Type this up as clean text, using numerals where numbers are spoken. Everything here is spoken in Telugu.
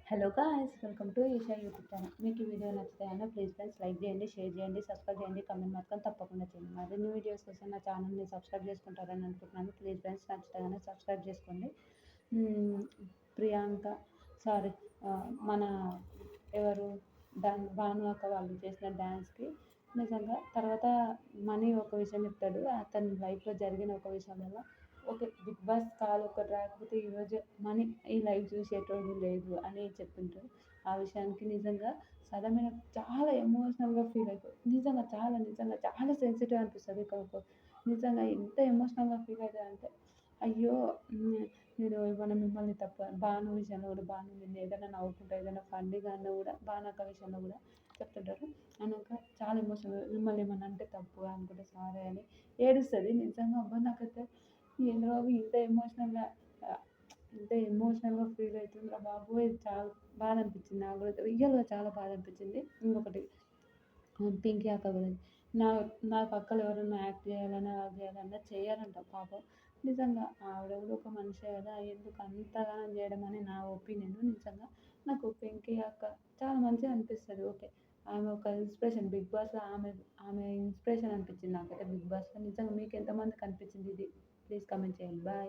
Hello guys, welcome to Isha YouTube channel. మీకు ఈ వీడియో నచ్చితే ప్లీజ్ ఫ్రెండ్స్ లైక్ చేయండి, షేర్ చేయండి, సబ్స్క్రైబ్ చేయండి, కమెంట్ మాత్రం తప్పకుండా చేయండి. మరిన్ని వీడియోస్ కోసం నా ఛానల్ని సబ్స్క్రైబ్ చేసుకుంటారని అనుకుంటున్నాను. ప్లీజ్ ఫ్రెండ్స్ నచ్చితే సబ్స్క్రైబ్ చేసుకోండి. మ్మ్, ప్రియాంక సారీ మన ఎవరు భాను అక్క వాళ్ళు చేసిన డ్యాన్స్కి నిజంగా తర్వాత మనీ ఒక విషయం చెప్తాడు. అతని లైఫ్లో జరిగిన ఒక విషయం వల్ల ఓకే, బిగ్ బాస్ కాల్ ఒకటి రాకపోతే ఈరోజు మనీ ఈ లైవ్ చూసేటోడు లేదు అని చెప్తుంటారు. ఆ విషయానికి నిజంగా సడన్గా చాలా ఎమోషనల్గా ఫీల్ అవుతుంది. నిజంగా చాలా సెన్సిటివ్ అనిపిస్తుంది. నిజంగా ఎంత ఎమోషనల్గా ఫీల్ అవుతుంది అంటే అయ్యో, నేను ఏమైనా మిమ్మల్ని తప్ప భాను విషయంలో కూడా భాను నేను ఏదైనా నవ్వుకుంటా ఏదైనా ఫన్నీగా అన్నా కూడా భానక్క విషయంలో కూడా చెప్తుంటారు. అన్నాక చాలా ఎమోషనల్ మిమ్మల్ని ఏమన్నా అంటే తప్పుగా అనుకుంటే సారీ అని ఏడుస్తుంది. నిజంగా అబ్బా నాకైతే ఏంద్రా బాబు ఇంత ఎమోషనల్గా ఫీల్ అవుతుందిరా బాబు. ఇది చాలా బాధ అనిపించింది నాకు కూడా, రియల్గా చాలా బాధ అనిపించింది. ఇంకొకటి పింకీ అక్క గురించి నా నా పక్కన ఎవరైనా యాక్ట్ చేయాలన్నా చేయాలంట పాపం. నిజంగా ఆవిడ కూడా ఒక మనిషే కదా, ఎందుకు అంతగానం చేయడం అని నా ఒపీనియన్. నిజంగా నాకు పింకీ అక్క చాలా మంచిగా అనిపిస్తుంది. ఓకే, ఆమె ఒక ఇన్స్పిరేషన్ బిగ్ బాస్లో ఆమె ఇన్స్పిరేషన్ అనిపించింది నాకైతే బిగ్ బాస్లో. నిజంగా మీకు ఎంతమందికి అనిపించింది ఇది? ప్లీజ్ కామెంట్ చేయండి. బాయ్.